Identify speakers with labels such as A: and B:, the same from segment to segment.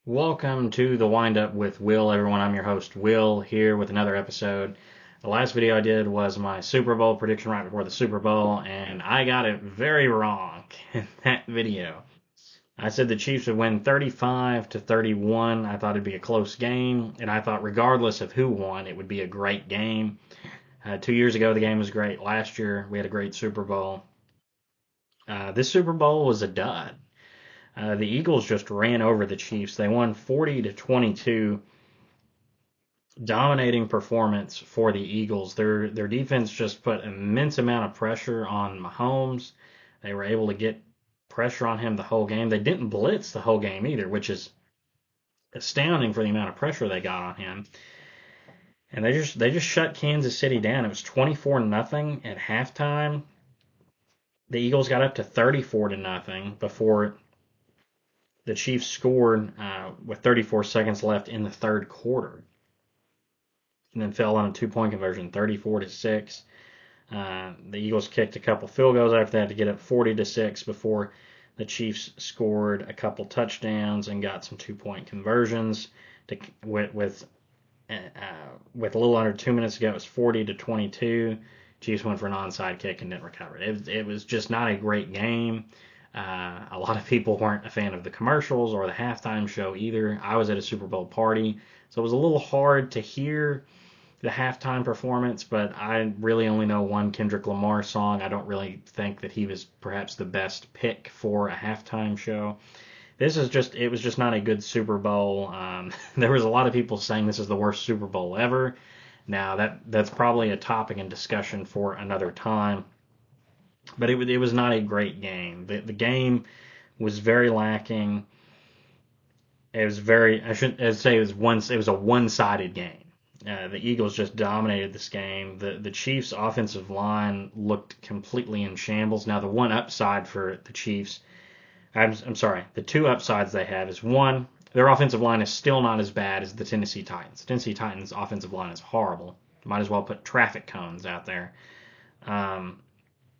A: Welcome to the Wind Up with Will, everyone. I'm your host, Will, here with another episode. The last video I did was my Super Bowl prediction right before the Super Bowl, and I got it very wrong in that video. I said the Chiefs would win 35-31. I thought it'd be a close game, and I thought regardless of who won, it would be a great game. 2 years ago, the game was great. Last year, we had a great Super Bowl. This Super Bowl was a dud. The Eagles just ran over the Chiefs. They won 40-22, dominating performance for the Eagles. Their defense just put immense amount of pressure on Mahomes. They were able to get pressure on him the whole game. They didn't blitz the whole game either, which is astounding for the amount of pressure they got on him. And they just shut Kansas City down. It was 24-0 at halftime. The Eagles got up to 34-0 before the Chiefs scored with 34 seconds left in the third quarter, and then fell on a two-point conversion, 34-6. The Eagles kicked a couple field goals after that to get up 40-6 before the Chiefs scored a couple touchdowns and got some two-point conversions. With a little under 2 minutes ago, it was 40-22. Chiefs went for an onside kick and didn't recover it. It was just not a great game. A lot of people weren't a fan of the commercials or the halftime show either. I was at a Super Bowl party, so it was a little hard to hear the halftime performance, but I really only know one Kendrick Lamar song. I don't really think that he was perhaps the best pick for a halftime show. It was just not a good Super Bowl. There was a lot of people saying this is the worst Super Bowl ever. Now that's probably a topic and discussion for another time. But it was not a great game. The game was very lacking. It was very I say it was a one-sided game. The Eagles just dominated this game. The Chiefs' offensive line looked completely in shambles. Now the one upside for the Chiefs, I'm sorry, the two upsides they have is one, their offensive line is still not as bad as the Tennessee Titans. The Tennessee Titans' offensive line is horrible. Might as well put traffic cones out there.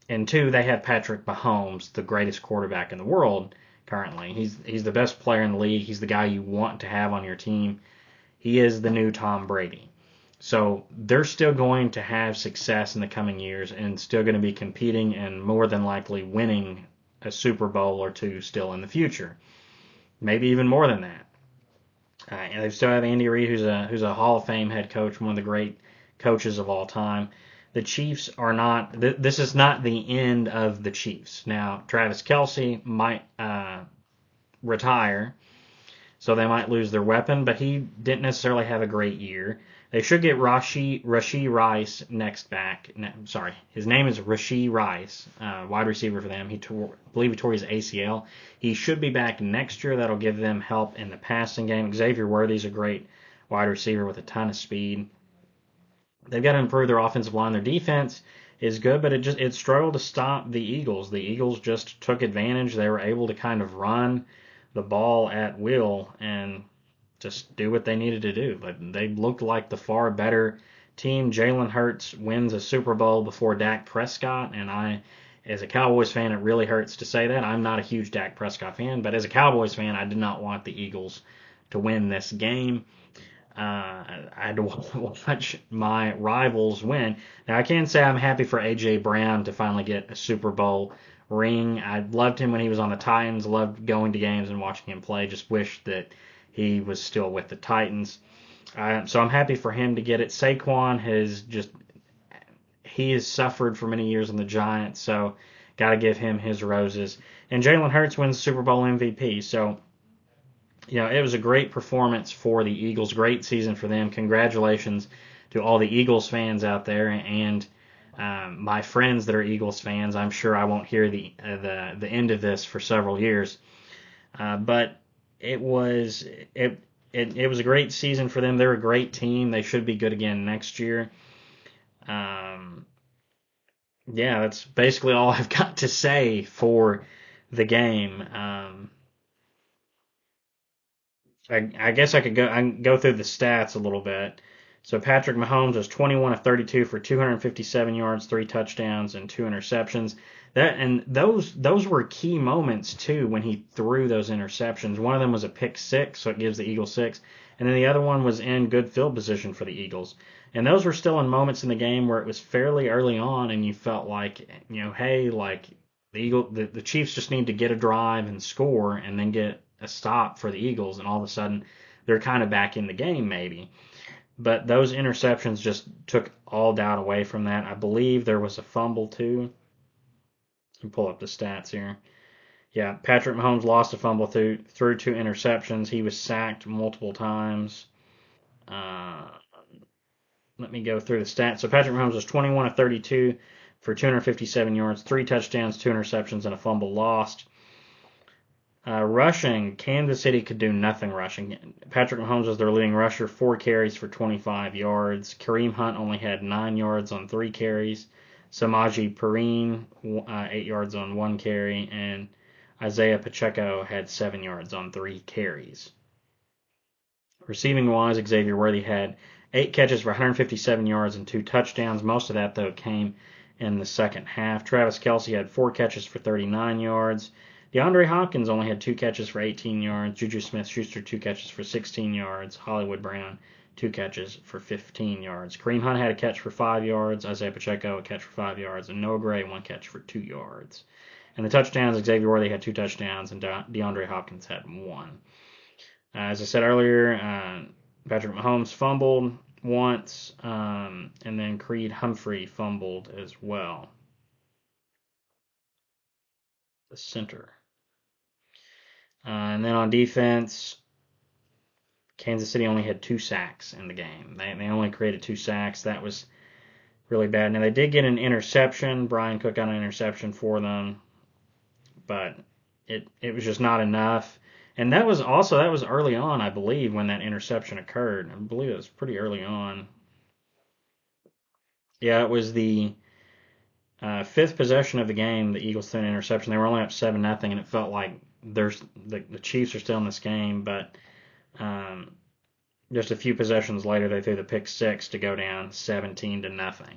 A: And two, they have Patrick Mahomes, the greatest quarterback in the world currently. He's the best player in the league. He's the guy you want to have on your team. He is the new Tom Brady. So they're still going to have success in the coming years and still going to be competing and more than likely winning a Super Bowl or two still in the future. Maybe even more than that. And they still have Andy Reid, who's a Hall of Fame head coach, one of the great coaches of all time. The Chiefs are not. This is not the end of the Chiefs. Now, Travis Kelce might retire, so they might lose their weapon, but he didn't necessarily have a great year. They should get Rashee Rice next back. Sorry, his name is Rashee Rice, wide receiver for them. I believe he tore his ACL. He should be back next year. That'll give them help in the passing game. Xavier Worthy's a great wide receiver with a ton of speed. They've got to improve their offensive line. Their defense is good, but it struggled to stop the Eagles. The Eagles just took advantage. They were able to kind of run the ball at will and just do what they needed to do. But they looked like the far better team. Jalen Hurts wins a Super Bowl before Dak Prescott, and as a Cowboys fan, it really hurts to say that. I'm not a huge Dak Prescott fan, but as a Cowboys fan, I did not want the Eagles to win this game. I had to watch my rivals win. Now, I can say I'm happy for A.J. Brown to finally get a Super Bowl ring. I loved him when he was on the Titans, loved going to games and watching him play. Just wish that he was still with the Titans. So I'm happy for him to get it. Saquon he has suffered for many years in the Giants, so got to give him his roses. And Jalen Hurts wins Super Bowl MVP, so it was a great performance for the Eagles. Great season for them. Congratulations to all the Eagles fans out there and my friends that are Eagles fans. I'm sure I won't hear the end of this for several years, but it was a great season for them. They're a great team. They should be good again next year. That's basically all I've got to say for the game. I guess I can go through the stats a little bit. So Patrick Mahomes was 21 of 32 for 257 yards, 3 touchdowns, and 2 interceptions. Those were key moments too when he threw those interceptions. One of them was a pick six, so it gives the Eagles 6, and then the other one was in good field position for the Eagles. And those were still in moments in the game where it was fairly early on, and you felt like, hey, like the Chiefs just need to get a drive and score, and then get a stop for the Eagles, and all of a sudden they're kind of back in the game maybe. But those interceptions just took all doubt away from that. I believe there was a fumble too. Let me pull up the stats here. Yeah, Patrick Mahomes lost a fumble through 2 interceptions. He was sacked multiple times. Uh, Let me go through the stats. So Patrick Mahomes was 21 of 32 for 257 yards, 3 touchdowns, 2 interceptions, and a fumble lost. Rushing, Kansas City could do nothing rushing. Patrick Mahomes was their leading rusher, 4 carries for 25 yards. Kareem Hunt only had 9 yards on 3 carries. Samaje Perine, 8 yards on 1 carry. And Isaiah Pacheco had 7 yards on 3 carries. Receiving wise, Xavier Worthy had 8 catches for 157 yards and 2 touchdowns. Most of that, though, came in the second half. Travis Kelce had 4 catches for 39 yards. DeAndre Hopkins only had 2 catches for 18 yards. Juju Smith-Schuster, 2 catches for 16 yards. Hollywood Brown, 2 catches for 15 yards. Kareem Hunt had a catch for 5 yards. Isaiah Pacheco, a catch for 5 yards. And Noah Gray, 1 catch for 2 yards. And the touchdowns, Xavier Worthy had 2 touchdowns, and DeAndre Hopkins had 1. As I said earlier, Patrick Mahomes fumbled once, and then Creed Humphrey fumbled as well. The center. And then on defense, Kansas City only had 2 sacks in the game. They only created 2 sacks. That was really bad. Now, they did get an interception. Brian Cook got an interception for them, but it was just not enough. And that was early on, I believe, when that interception occurred. I believe it was pretty early on. Yeah, it was the 5th possession of the game. The Eagles threw an interception. They were only up 7-0, and it felt like the Chiefs are still in this game. But just a few possessions later, they threw the pick six to go down 17-0.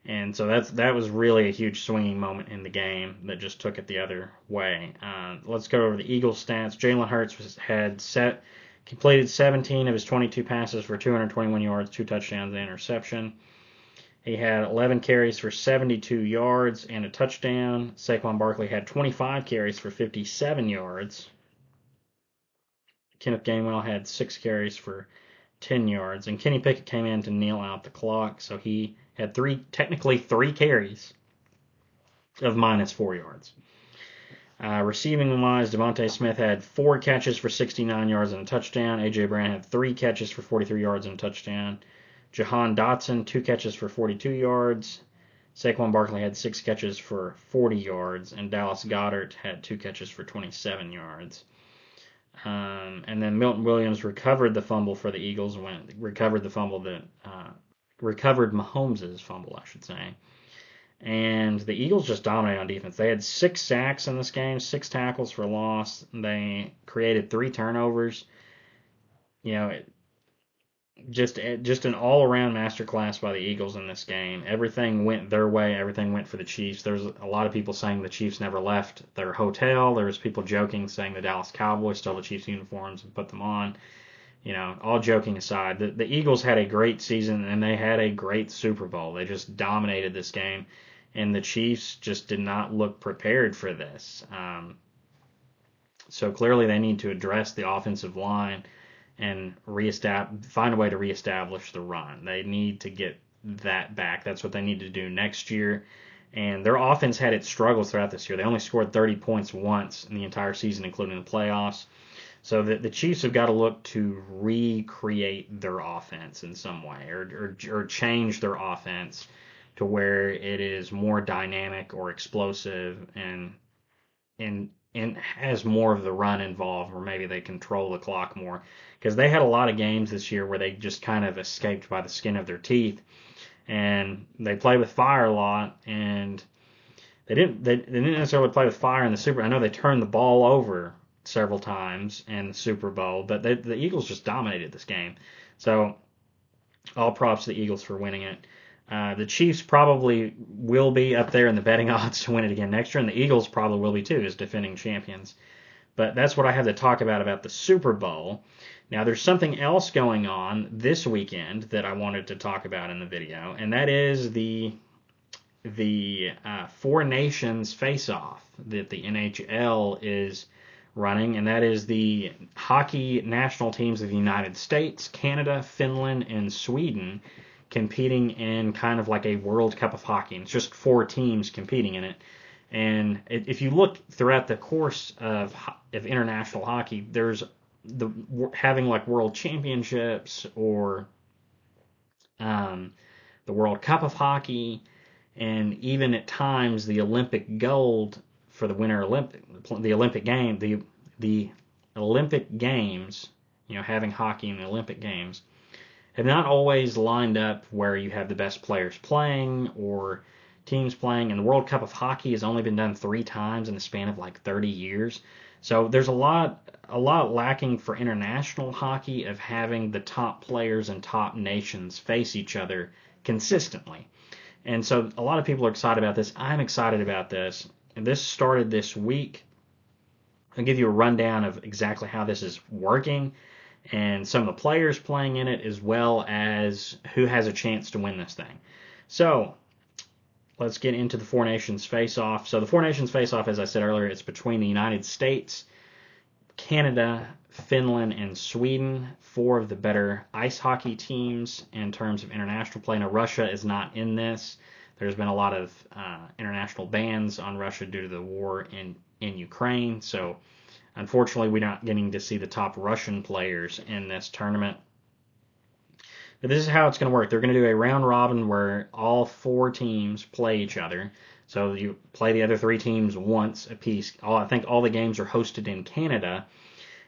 A: And so that was really a huge swinging moment in the game that just took it the other way. Let's go over the Eagles stats. Jalen Hurts had completed 17 of his 22 passes for 221 yards, 2 touchdowns, and an interception. He had 11 carries for 72 yards and a touchdown. Saquon Barkley had 25 carries for 57 yards. Kenneth Gainwell had 6 carries for 10 yards. And Kenny Pickett came in to kneel out the clock, so he had technically 3 carries of -4 yards. Receiving wise, Devontae Smith had 4 catches for 69 yards and a touchdown. A.J. Brown had 3 catches for 43 yards and a touchdown. Jahan Dotson, 2 catches for 42 yards. Saquon Barkley had 6 catches for 40 yards. And Dallas Goedert had 2 catches for 27 yards. And then Milton Williams recovered the fumble for the Eagles, recovered Mahomes' fumble, I should say. And the Eagles just dominated on defense. They had 6 sacks in this game, 6 tackles for loss. They created 3 turnovers. Just an all-around masterclass by the Eagles in this game. Everything went their way. Everything went for the Chiefs. There's a lot of people saying the Chiefs never left their hotel. There was people joking, saying the Dallas Cowboys stole the Chiefs uniforms and put them on. All joking aside, the Eagles had a great season, and they had a great Super Bowl. They just dominated this game, and the Chiefs just did not look prepared for this. So clearly they need to address the offensive line and find a way to reestablish the run. They need to get that back. That's what they need to do next year. And their offense had its struggles throughout this year. They only scored 30 points once in the entire season, including the playoffs. So the Chiefs have got to look to recreate their offense in some way, or change their offense to where it is more dynamic or explosive and has more of the run involved, or maybe they control the clock more. Because they had a lot of games this year where they just kind of escaped by the skin of their teeth, and they play with fire a lot, and they didn't necessarily play with fire in the Super. I know they turned the ball over several times in the Super Bowl, but the Eagles just dominated this game. So All props to the Eagles for winning it. The Chiefs probably will be up there in the betting odds to win it again next year, and the Eagles probably will be too as defending champions. But that's what I have to talk about the Super Bowl. Now, there's something else going on this weekend that I wanted to talk about in the video, and that is the Four Nations Faceoff that the NHL is running, and that is the hockey national teams of the United States, Canada, Finland, and Sweden competing in kind of like a World Cup of hockey. And it's just four teams competing in it. And if you look throughout the course of international hockey, there's the having like World Championships or the World Cup of hockey, and even at times the Olympic gold for the Winter Olympic, the Olympic game, the Olympic Games, having hockey in the Olympic Games, have not always lined up where you have the best players playing or teams playing. And the World Cup of Hockey has only been done 3 times in the span of like 30 years. So there's a lot lacking for international hockey of having the top players and top nations face each other consistently. And so a lot of people are excited about this. I'm excited about this. And this started this week. I'll give you a rundown of exactly how this is working and some of the players playing in it, as well as who has a chance to win this thing. So let's get into the Four Nations Face-Off. So the Four Nations Face-Off, as I said earlier, it's between the United States, Canada, Finland, and Sweden, four of the better ice hockey teams in terms of international play. Now, Russia is not in this. There's been a lot of international bans on Russia due to the war in Ukraine. So, unfortunately, we're not getting to see the top Russian players in this tournament. But this is how it's going to work. They're going to do a round robin where all four teams play each other. So you play the other three teams once apiece. I think all the games are hosted in Canada.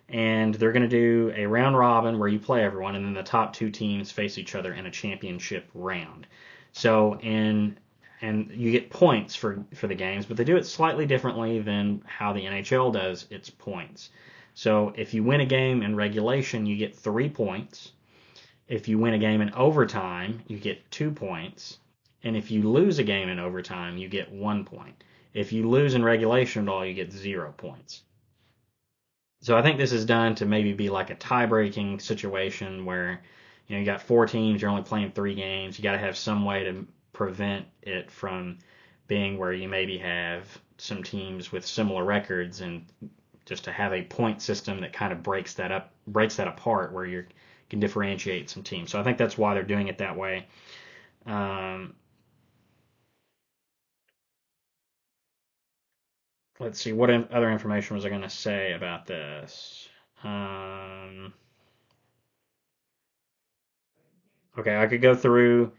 A: And they're going to do a round robin where you play everyone, and then the top two teams face each other in a championship round. So and you get points for the games, but they do it slightly differently than how the NHL does its points. So if you win a game in regulation, you get 3 points. If you win a game in overtime, you get 2 points. And if you lose a game in overtime, you get 1 point. If you lose in regulation at all, you get 0 points. So I think this is done to maybe be like a tie-breaking situation where you got four teams, you're only playing 3 games. You got to have some way to prevent it from being where you maybe have some teams with similar records, and just to have a point system that kind of breaks that apart where you can differentiate some teams. So I think that's why they're doing it that way. Let's see, what other information was I going to say about this? Okay, I could go through.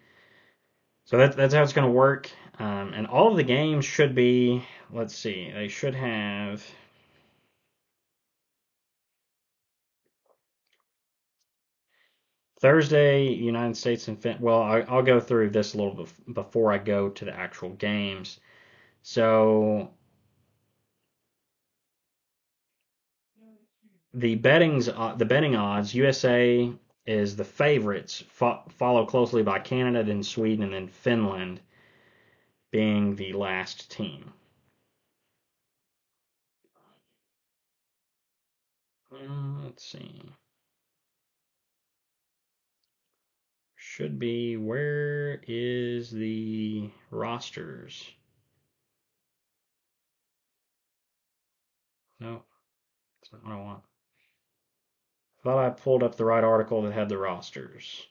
A: So that's how it's going to work. And all of the games should be, let's see, they should have Thursday, United States and well, I'll go through this a little bit before I go to the actual games. So the betting odds, USA is the favorites, followed closely by Canada, then Sweden, and then Finland being the last team. Let's see. Should be, where is the rosters? No, that's not what I want. Thought I pulled up the right article that had the rosters.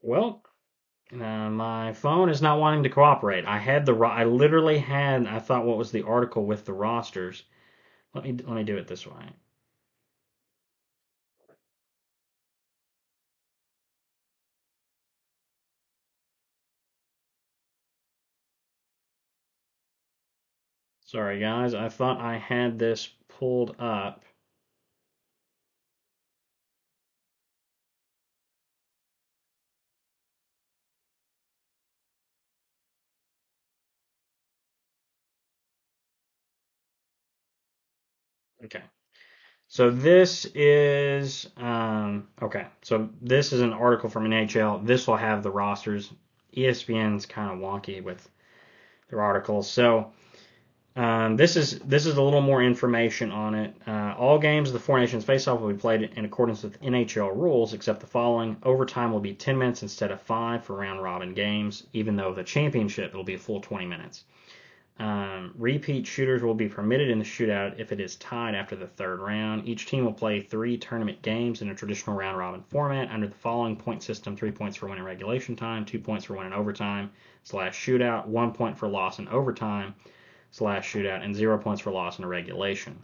A: Well, my phone is not wanting to cooperate. I literally had, I thought what was the article with the rosters. Let me do it this way. Sorry guys, I thought I had this pulled up. Okay. So this is okay. So this is an article from NHL. This will have the rosters. ESPN's kind of wonky with their articles. So this is a little more information on it. All games of the Four Nations Faceoff will be played in accordance with NHL rules, except the following: overtime will be 10 minutes instead of 5 for round robin games, even though the championship will be a full 20 minutes. Repeat shooters will be permitted in the shootout if it is tied after the third round. Each team will play 3 tournament games in a traditional round robin format under the following point system: 3 points for winning regulation time, 2 points for winning overtime / shootout, 1 point for loss in overtime / shootout, and 0 points for loss in a regulation.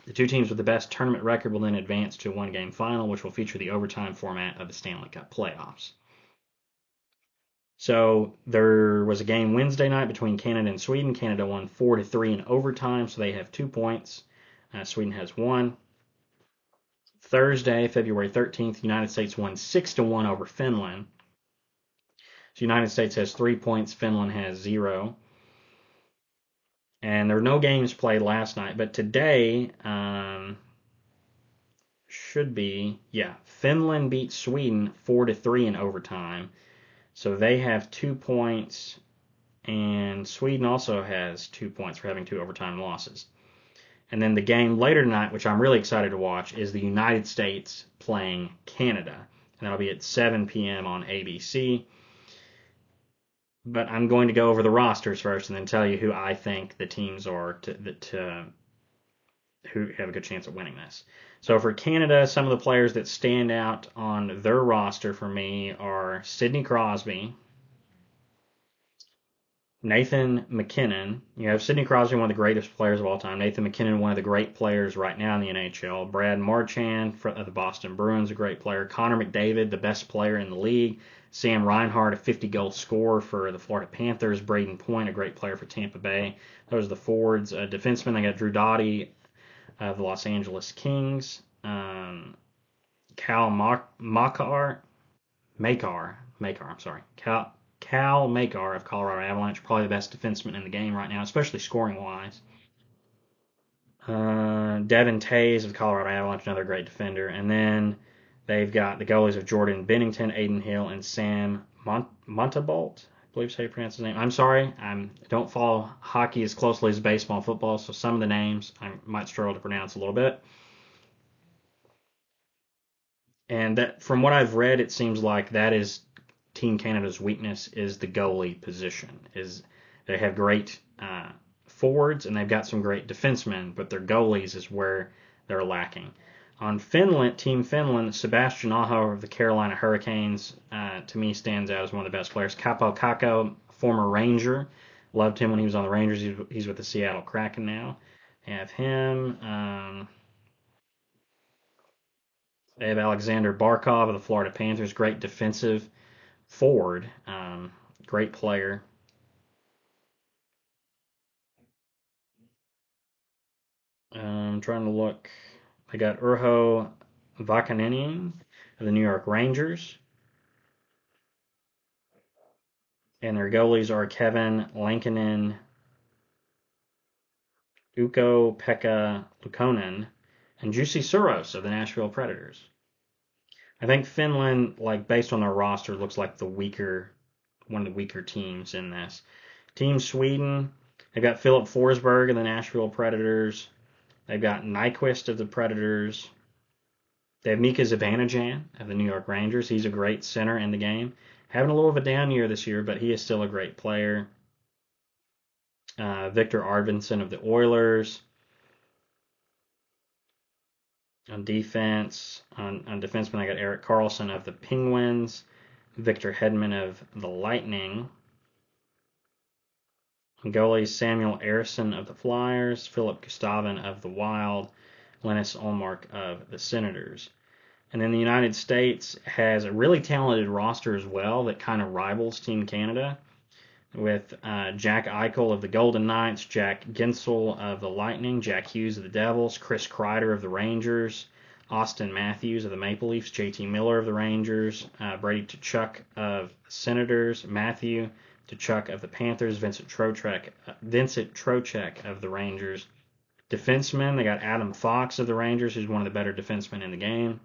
A: The 2 teams with the best tournament record will then advance to a 1-game final, which will feature the overtime format of the Stanley Cup playoffs. So there was a game Wednesday night between Canada and Sweden. Canada won 4-3 in overtime, so they have 2 points. Sweden has 1. Thursday, February 13th, United States won 6-1 over Finland. So United States has 3 points, Finland has 0. And there were no games played last night, but today should be, Finland beat Sweden 4-3 in overtime. So they have 2 points, and Sweden also has 2 points for having 2 overtime losses. And then the game later tonight, which I'm really excited to watch, is the United States playing Canada. And that'll be at 7 p.m. on ABC. But I'm going to go over the rosters first and then tell you who I think the teams are who have a good chance of winning this. So for Canada, some of the players that stand out on their roster for me are Sidney Crosby, Nathan MacKinnon. You have Sidney Crosby, one of the greatest players of all time. Nathan MacKinnon, one of the great players right now in the NHL. Brad Marchand of the Boston Bruins, a great player. Connor McDavid, the best player in the league. Sam Reinhart, a 50-goal scorer for the Florida Panthers. Braden Point, a great player for Tampa Bay. Those are the forwards. Defensemen, they got Drew Doughty of the Los Angeles Kings. Cal Makar, I'm sorry. Cal Makar of Colorado Avalanche, probably the best defenseman in the game right now, especially scoring-wise. Devin Tays of the Colorado Avalanche, another great defender. And then they've got the goalies of Jordan Bennington, Aiden Hill, and Sam Montabolt. I believe is how you pronounce his name. I'm sorry, I don't follow hockey as closely as baseball and football, so some of the names I might struggle to pronounce a little bit. And that, from what I've read, it seems like that is Team Canada's weakness is the goalie position. Is they have great forwards and they've got some great defensemen, but their goalies is where they're lacking. On Finland, Team Finland, Sebastian Aho of the Carolina Hurricanes to me stands out as one of the best players. Capo Kakko, former Ranger, loved him when he was on the Rangers. He's with the Seattle Kraken now. Have him. They have Alexander Barkov of the Florida Panthers, great defensive forward, great player. I'm trying to look. I got Urho Vakaninian of the New York Rangers. And their goalies are Kevin Lankinen, Ukko-Pekka Luukkonen, and Jussi Saros of the Nashville Predators. I think Finland, like based on their roster, looks like one of the weaker teams in this. Team Sweden, they've got Philip Forsberg of the Nashville Predators. They've got Nyquist of the Predators. They have Mika Zibanejad of the New York Rangers. He's a great center in the game. Having a little of a down year this year, but he is still a great player. Victor Arvidsson of the Oilers. On defense, on defenseman, I got Erik Karlsson of the Penguins. Victor Hedman of the Lightning. On goalies, Samuel Ersson of the Flyers. Philip Gustavin of the Wild. Linus Ullmark of the Senators. And then the United States has a really talented roster as well that kind of rivals Team Canada with Jack Eichel of the Golden Knights, Jack Gensel of the Lightning, Jack Hughes of the Devils, Chris Kreider of the Rangers, Austin Matthews of the Maple Leafs, JT Miller of the Rangers, Brady Tkachuk of the Senators, Matthew Tkachuk of the Panthers, Vincent Trocheck of the Rangers, Defensemen, they got Adam Fox of the Rangers, who's one of the better defensemen in the game.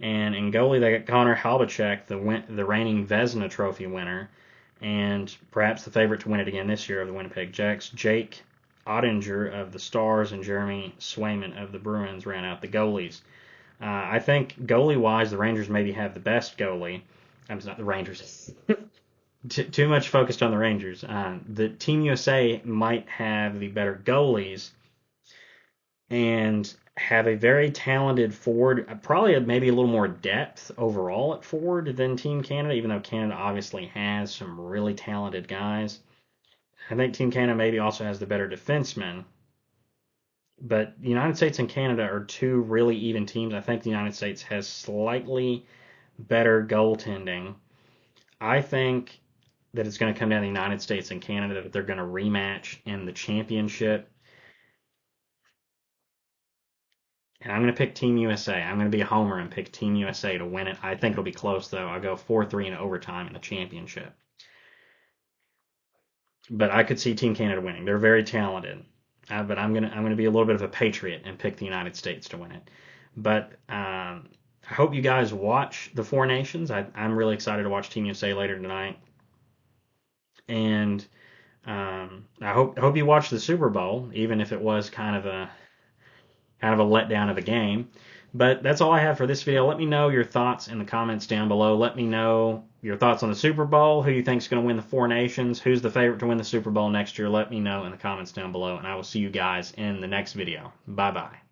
A: And in goalie, they got Connor Halbachek, the reigning Vezina Trophy winner, and perhaps the favorite to win it again this year of the Winnipeg Jets. Jake Ottinger of the Stars and Jeremy Swayman of the Bruins ran out the goalies. I think goalie-wise, the Rangers maybe have the best goalie. I'm not the Rangers. Too much focused on the Rangers. The Team USA might have the better goalies and have a very talented forward, probably maybe a little more depth overall at forward than Team Canada, even though Canada obviously has some really talented guys. I think Team Canada maybe also has the better defensemen. But the United States and Canada are two really even teams. I think the United States has slightly better goaltending. I think that it's going to come down to the United States and Canada, that they're going to rematch in the championship. And I'm going to pick Team USA. I'm going to be a homer and pick Team USA to win it. I think it'll be close, though. I'll go 4-3 in overtime in the championship. But I could see Team Canada winning. They're very talented. But I'm gonna be a little bit of a patriot and pick the United States to win it. But I hope you guys watch the Four Nations. I'm really excited to watch Team USA later tonight. And I hope you watch the Super Bowl, even if it was kind of a letdown of a game. But that's all I have for this video. Let me know your thoughts in the comments down below. Let me know your thoughts on the Super Bowl, who you think is going to win the Four Nations, who's the favorite to win the Super Bowl next year. Let me know in the comments down below, and I will see you guys in the next video. Bye-bye.